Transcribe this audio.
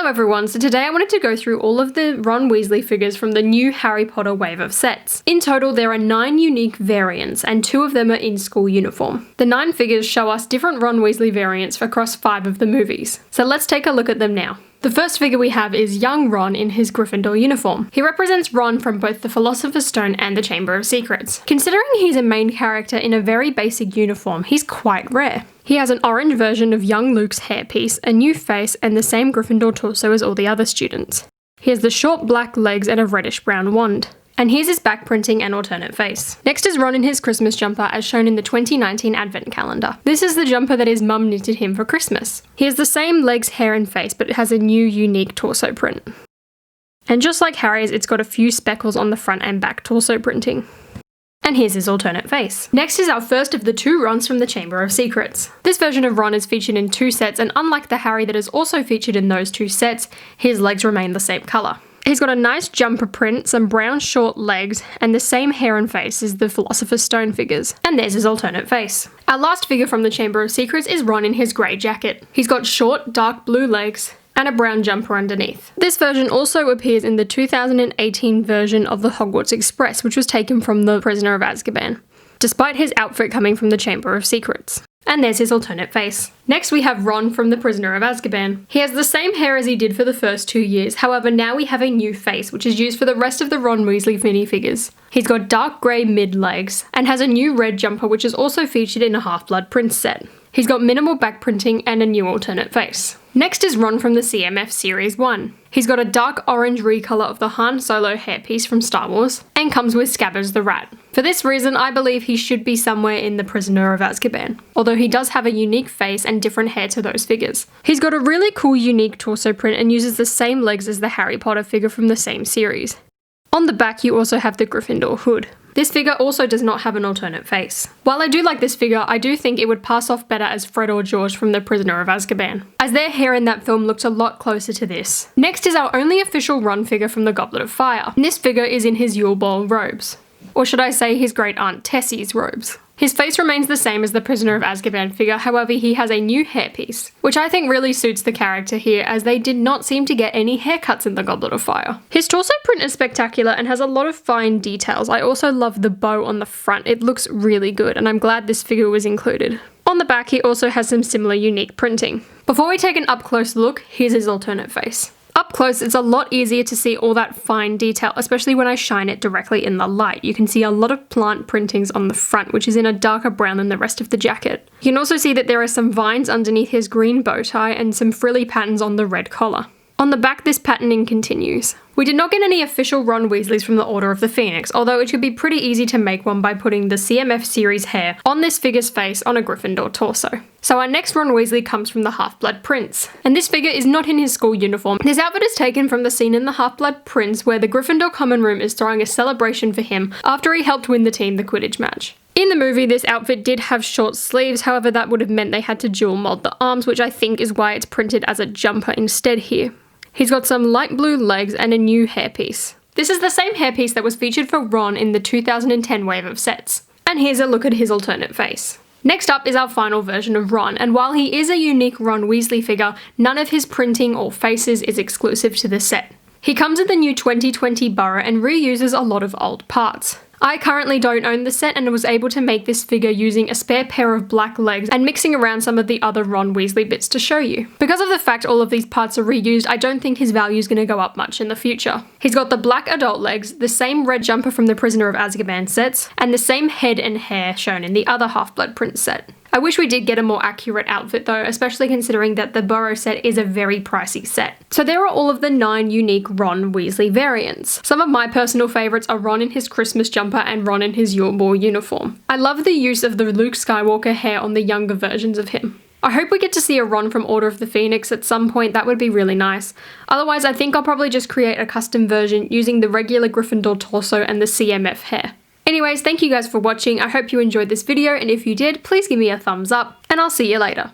everyone, so today I wanted to go through all of the Ron Weasley figures from the new Harry Potter wave of sets. In total, there are 9 unique variants, and 2 of them are in school uniform. The 9 figures show us different Ron Weasley variants across 5 of the movies. So let's take a look at them now. The first figure we have is young Ron in his Gryffindor uniform. He represents Ron from both the Philosopher's Stone and the Chamber of Secrets. Considering he's a main character in a very basic uniform, he's quite rare. He has an orange version of young Luke's hairpiece, a new face, and the same Gryffindor torso as all the other students. He has the short black legs and a reddish-brown wand. And here's his back printing and alternate face. Next is Ron in his Christmas jumper as shown in the 2019 advent calendar. This is the jumper that his mum knitted him for Christmas. He has the same legs, hair and face, but it has a new unique torso print. And just like Harry's, it's got a few speckles on the front and back torso printing. And here's his alternate face. Next is our first of the 2 Rons from the Chamber of Secrets. This version of Ron is featured in 2 sets, and unlike the Harry that is also featured in those 2 sets, his legs remain the same colour. He's got a nice jumper print, some brown short legs, and the same hair and face as the Philosopher's Stone figures. And there's his alternate face. Our last figure from the Chamber of Secrets is Ron in his grey jacket. He's got short, dark blue legs and a brown jumper underneath. This version also appears in the 2018 version of the Hogwarts Express, which was taken from the Prisoner of Azkaban, despite his outfit coming from the Chamber of Secrets. And there's his alternate face. Next we have Ron from the Prisoner of Azkaban. He has the same hair as he did for the first 2 years, however now we have a new face which is used for the rest of the Ron Weasley minifigures. He's got dark grey mid-legs and has a new red jumper which is also featured in a HalfBlood Prince set. He's got minimal back printing and a new alternate face. Next is Ron from the CMF Series 1. He's got a dark orange recolor of the Han Solo hairpiece from Star Wars and comes with Scabbers the Rat. For this reason, I believe he should be somewhere in the Prisoner of Azkaban, although he does have a unique face and different hair to those figures. He's got a really cool unique torso print and uses the same legs as the Harry Potter figure from the same series. On the back you also have the Gryffindor hood. This figure also does not have an alternate face. While I do like this figure, I do think it would pass off better as Fred or George from the Prisoner of Azkaban, as their hair in that film looked a lot closer to this. Next is our only official Ron figure from the Goblet of Fire. And this figure is in his Yule Ball robes. Or should I say his great aunt Tessie's robes. His face remains the same as the Prisoner of Azkaban figure, however he has a new hairpiece, which I think really suits the character here as they did not seem to get any haircuts in the Goblet of Fire. His torso print is spectacular and has a lot of fine details. I also love the bow on the front, it looks really good and I'm glad this figure was included. On the back he also has some similar unique printing. Before we take an up close look, here's his alternate face. Up close, it's a lot easier to see all that fine detail, especially when I shine it directly in the light. You can see a lot of plant printings on the front, which is in a darker brown than the rest of the jacket. You can also see that there are some vines underneath his green bow tie and some frilly patterns on the red collar. On the back, this patterning continues. We did not get any official Ron Weasleys from the Order of the Phoenix, although it could be pretty easy to make one by putting the CMF series hair on this figure's face on a Gryffindor torso. So our next Ron Weasley comes from the HalfBlood Prince, and this figure is not in his school uniform. His outfit is taken from the scene in the HalfBlood Prince where the Gryffindor common room is throwing a celebration for him after he helped win the team the Quidditch match. In the movie, this outfit did have short sleeves, however that would have meant they had to dual mold the arms, which I think is why it's printed as a jumper instead here. He's got some light blue legs and a new hairpiece. This is the same hairpiece that was featured for Ron in the 2010 wave of sets. And here's a look at his alternate face. Next up is our final version of Ron, and while he is a unique Ron Weasley figure, none of his printing or faces is exclusive to the set. He comes in the new 2020 Burrow and reuses a lot of old parts. I currently don't own the set and was able to make this figure using a spare pair of black legs and mixing around some of the other Ron Weasley bits to show you. Because of the fact all of these parts are reused, I don't think his value is going to go up much in the future. He's got the black adult legs, the same red jumper from the Prisoner of Azkaban sets, and the same head and hair shown in the other HalfBlood Prince set. I wish we did get a more accurate outfit though, especially considering that the Burrow set is a very pricey set. So there are all of the 9 unique Ron Weasley variants. Some of my personal favourites are Ron in his Christmas jumper and Ron in his Yule Ball uniform. I love the use of the Luke Skywalker hair on the younger versions of him. I hope we get to see a Ron from Order of the Phoenix at some point, that would be really nice. Otherwise I think I'll probably just create a custom version using the regular Gryffindor torso and the CMF hair. Anyways, thank you guys for watching. I hope you enjoyed this video, and if you did, please give me a thumbs up, and I'll see you later.